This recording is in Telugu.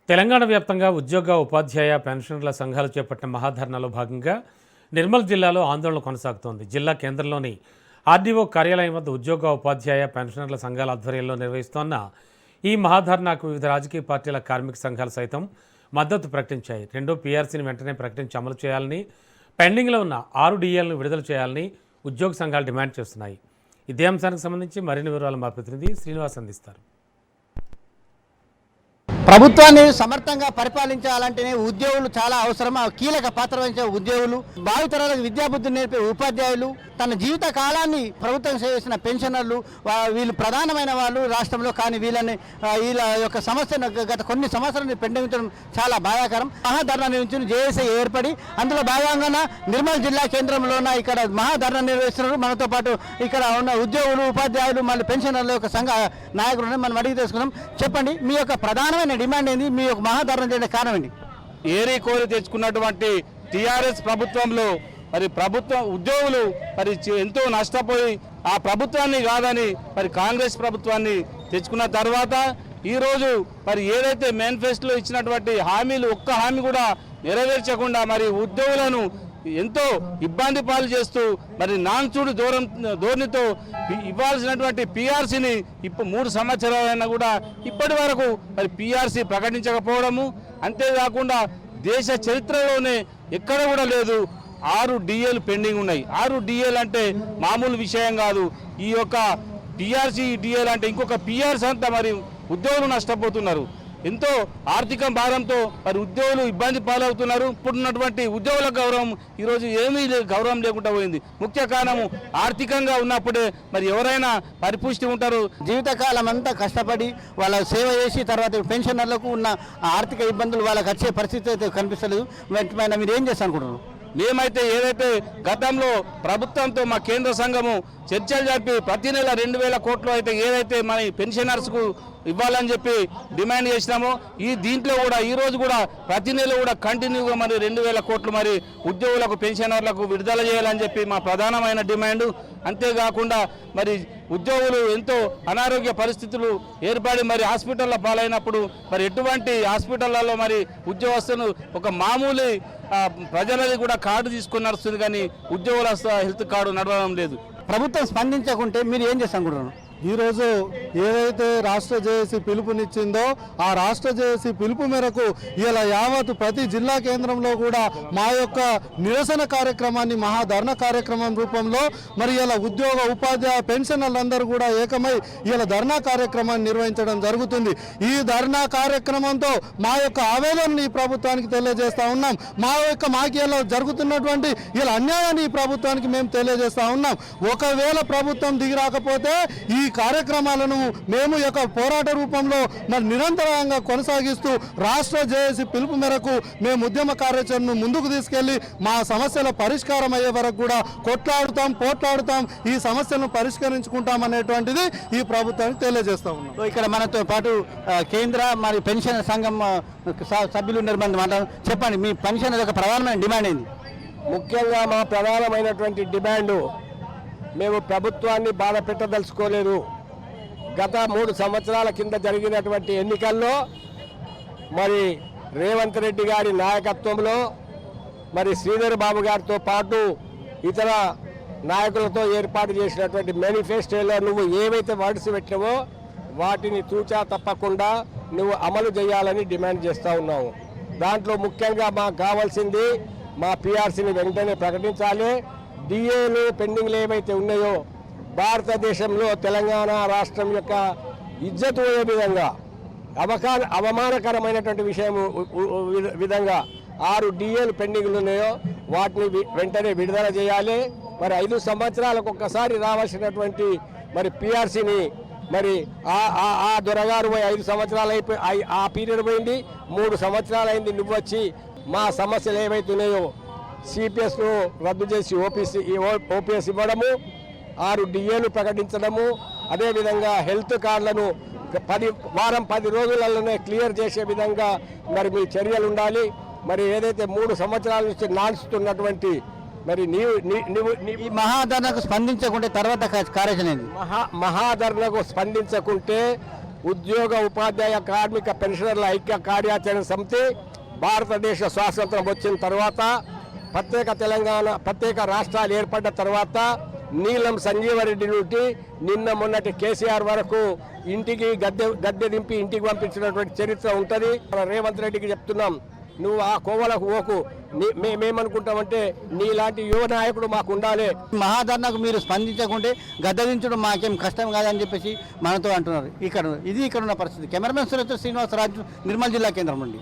తెలంగాణ వ్యాప్తంగా ఉద్యోగ ఉపాధ్యాయ పెన్షనర్ల సంఘాలు చేపట్టిన మహాధర్నాలో భాగంగా నిర్మల్ జిల్లాలో ఆందోళన కొనసాగుతోంది. జిల్లా కేంద్రంలోని ఆర్డీఓ కార్యాలయం వద్ద ఉద్యోగ ఉపాధ్యాయ పెన్షనర్ల సంఘాల ఆధ్వర్యంలో నిర్వహిస్తోన్న ఈ మహాధర్నాకు వివిధ రాజకీయ పార్టీల కార్మిక సంఘాలు సైతం మద్దతు ప్రకటించాయి. రెండో పీఆర్సీని వెంటనే ప్రకటించి అమలు చేయాలని, పెండింగ్లో ఉన్న 6 DAలను విడుదల చేయాలని ఉద్యోగ సంఘాలు డిమాండ్ చేస్తున్నాయి. ఇదే అంశానికి సంబంధించి మరిన్ని వివరాలు మా ప్రతినిధి శ్రీనివాస్ అందిస్తారు. ప్రభుత్వాన్ని సమర్థంగా పరిపాలించాలంటేనే ఉద్యోగులు చాలా అవసరం. కీలక పాత్ర వహించే ఉద్యోగులు, భావితరాలకు విద్యాబుద్ధులు నేర్పే ఉపాధ్యాయులు, తన జీవిత కాలాన్ని ప్రభుత్వం చేసిన పెన్షనర్లు, వీళ్ళు ప్రధానమైన వాళ్ళు రాష్ట్రంలో. కానీ వీళ్ళ యొక్క సమస్యను గత కొన్ని సంవత్సరాలు పెండించడం చాలా బాధాకరం. మహాధర్నా నిర్వహించిన జేఏసీ ఏర్పడి అందులో భాగంగా నిర్మల్ జిల్లా కేంద్రంలోన ఇక్కడ మహాధర్నా నిర్వహిస్తున్నారు. మనతో పాటు ఇక్కడ ఉన్న ఉద్యోగులు, ఉపాధ్యాయులు, మళ్ళీ పెన్షనర్ల యొక్క సంఘ నాయకులను మనం అడిగి తెలుసుకుందాం. చెప్పండి, మీ యొక్క ప్రధానమైన డిమాండ్ ఏంది? మీ యొక్క మహాధర్నా చేయడానికి కారణం ఏంటి? ఏరి కోరి తెచ్చుకున్నటువంటి టీఆర్ఎస్ ప్రభుత్వంలో మరి ప్రభుత్వం ఉద్యోగులు మరి ఎంతో నష్టపోయి ఆ ప్రభుత్వాన్ని కాదని మరి కాంగ్రెస్ ప్రభుత్వాన్ని తెచ్చుకున్న తర్వాత ఈరోజు మరి ఏదైతే మేనిఫెస్టోలో ఇచ్చినటువంటి హామీలు ఒక్క హామీ కూడా నెరవేర్చకుండా మరి ఉద్యోగులను ఎంతో ఇబ్బంది పాలు చేస్తూ మరి నాన్చూడు ధోరణితో ఇవ్వాల్సినటువంటి పీఆర్సీని ఇప్పుడు 3 సంవత్సరాలైనా కూడా ఇప్పటి వరకు మరి పీఆర్సీ ప్రకటించకపోవడము, అంతేకాకుండా దేశ చరిత్రలోనే ఎక్కడ కూడా లేదు 6 DAలు పెండింగ్ ఉన్నాయి. 6 DAలు అంటే మామూలు విషయం కాదు. ఈ యొక్క పీఆర్సీ DAలు అంటే ఇంకొక పీఆర్సీ అంతా మరి ఉద్యోగులు నష్టపోతున్నారు. ఎంతో ఆర్థిక భారంతో మరి ఉద్యోగులు ఇబ్బంది పాలవుతున్నారు. ఇప్పుడున్నటువంటి ఉద్యోగుల గౌరవం ఈరోజు ఏమీ గౌరవం లేకుండా పోయింది. ముఖ్య కారణము ఆర్థికంగా ఉన్నప్పుడే మరి ఎవరైనా పరిపుష్టి ఉంటారు. జీవితకాలం అంతా కష్టపడి వాళ్ళ సేవ చేసి తర్వాత పెన్షనర్లకు ఉన్న ఆర్థిక ఇబ్బందులు వాళ్ళకి వచ్చే పరిస్థితి అయితే కనిపిస్తలేదు. వెంటనే మీరు ఏం చేస్తారు అనుకుంటున్నారు? మేమైతే ఏదైతే గతంలో ప్రభుత్వంతో మా కేంద్ర సంఘము చర్చలు జరిపి ప్రతి నెల 2000 కోట్లు అయితే ఏదైతే మన పెన్షనర్స్కు ఇవ్వాలని చెప్పి డిమాండ్ చేసినామో దీంట్లో కూడా ఈరోజు కూడా ప్రతి నెల కూడా కంటిన్యూగా మరి 2000 కోట్లు మరి ఉద్యోగులకు పెన్షనర్లకు విడుదల చేయాలని చెప్పి మా ప్రధానమైన డిమాండ్. అంతేకాకుండా మరి ఉద్యోగులు ఎంతో అనారోగ్య పరిస్థితులు ఏర్పడి మరి హాస్పిటల్లో పాలైనప్పుడు మరి ఎటువంటి హాస్పిటళ్లలో మరి ఉద్యోగస్తులు ఒక మామూలు ప్రజలది కూడా కార్డు తీసుకొని నడుస్తుంది, కానీ ఉద్యోగుల హెల్త్ కార్డు నడవడం లేదు. ప్రభుత్వం స్పందించకుంటే మీరు ఏం చేస్తాను అనుకుంటున్నారు? ఈరోజు ఏదైతే రాష్ట్ర జేఏసీ పిలుపునిచ్చిందో ఆ రాష్ట్ర జేఏసీ పిలుపు మేరకు ఇలా యావత్ ప్రతి జిల్లా కేంద్రంలో కూడా మా యొక్క నిరసన కార్యక్రమాన్ని మహాధర్నా కార్యక్రమం రూపంలో మరి ఇలా ఉద్యోగ ఉపాధ్యాయ పెన్షనర్లందరూ కూడా ఏకమై ఇలా ధర్నా కార్యక్రమాన్ని నిర్వహించడం జరుగుతుంది. ఈ ధర్నా కార్యక్రమంతో మా యొక్క ఆవేదనని ప్రభుత్వానికి తెలియజేస్తా ఉన్నాం. మాకు ఇలా జరుగుతున్నటువంటి ఇలా అన్యాయాన్ని ఈ ప్రభుత్వానికి మేము తెలియజేస్తా ఉన్నాం. ఒకవేళ ప్రభుత్వం దిగి రాకపోతే ఈ కార్యక్రమాలను మేము యొక్క పోరాట రూపంలో మరి నిరంతరంగా కొనసాగిస్తూ రాష్ట్ర జేఏసీ పిలుపు మేరకు మేము ఉద్యమ కార్యాచరణను ముందుకు తీసుకెళ్లి మా సమస్యల పరిష్కారం అయ్యే వరకు కూడా పోట్లాడుతాం, ఈ సమస్యలను పరిష్కరించుకుంటాం అనేటువంటిది ఈ ప్రభుత్వానికి తెలియజేస్తా ఉన్నాం. ఇక్కడ మనతో పాటు కేంద్ర మరి పెన్షన్ సంఘం సభ్యులు నిర్బంధం. చెప్పండి, మీ పెన్షన్ యొక్క ప్రధానమైన డిమాండ్ ఏంది? ముఖ్యంగా మా ప్రధానమైనటువంటి డిమాండు, మేము ప్రభుత్వాన్ని బాధ పెట్టదలుచుకోలేదు. గత 3 సంవత్సరాల కింద జరిగినటువంటి ఎన్నికల్లో మరి రేవంత్ రెడ్డి గారి నాయకత్వంలో మరి శ్రీధర్ బాబు గారితో పాటు ఇతర నాయకులతో ఏర్పాటు చేసినటువంటి మేనిఫెస్టోలో నువ్వు ఏవైతే వర్డ్స్ పెట్టావో వాటిని తూచా తప్పకుండా నువ్వు అమలు చేయాలని డిమాండ్ చేస్తూ ఉన్నావు. దాంట్లో ముఖ్యంగా మాకు కావాల్సింది మా పీఆర్సీని వెంటనే ప్రకటించాలి. DAలు పెండింగ్లు ఏవైతే ఉన్నాయో భారతదేశంలో తెలంగాణ రాష్ట్రం యొక్క ఇజ్జత్ పోయే విధంగా అవమానకరమైనటువంటి విధంగా 6 DAలు పెండింగ్లు ఉన్నాయో వాటిని వెంటనే విడుదల చేయాలి. మరి 5 సంవత్సరాలకు ఒక్కసారి రావాల్సినటువంటి మరి పీఆర్సీని మరి ఆ దొరగారు 5 సంవత్సరాలు అయిపోయి ఆ పీరియడ్ పోయింది. 3 సంవత్సరాలు అయింది. నువ్వు వచ్చి మా సమస్యలు ఏవైతే ఉన్నాయో CPSను రద్దు చేసి OPS ఇవ్వడము, 6 DAలు ప్రకటించడము, అదేవిధంగా హెల్త్ కార్డులను 10 రోజులలోనే క్లియర్ చేసే విధంగా మరి మీ చర్యలు ఉండాలి. మరి ఏదైతే 3 సంవత్సరాల నుంచి నాన్స్తున్నటువంటి మరి ఈ మహాధర్నాకు స్పందించకుంటే తర్వాత కార్యాచరణ మహాధర్నాకు స్పందించకుంటే ఉద్యోగ ఉపాధ్యాయ కార్మిక పెన్షనర్ల ఐక్య కార్యాచరణ సమితి భారతదేశ స్వాతంత్రం వచ్చిన తర్వాత ప్రత్యేక రాష్ట్రాలు ఏర్పడ్డ తర్వాత నీలం సంజీవరెడ్డి నుండి నిన్న మొన్నటి కేసీఆర్ వరకు ఇంటికి గద్దె దింపి ఇంటికి పంపించినటువంటి చరిత్ర ఉంటుంది. మన రేవంత్ రెడ్డికి చెప్తున్నాం, నువ్వు ఆ కోవలకు పోకు. మేమేమనుకుంటామంటే నీలాంటి యువ నాయకుడు మాకు ఉండాలి. మహాధర్నాకు మీరు స్పందించకుంటే గద్దదించడం మాకేం కష్టం కాదని చెప్పేసి మనతో అంటున్నారు. ఇక్కడ ఉన్న పరిస్థితి. కెమెరామెన్ సురేష్ శ్రీనివాసరాజు, నిర్మల్ జిల్లా కేంద్రం నుండి.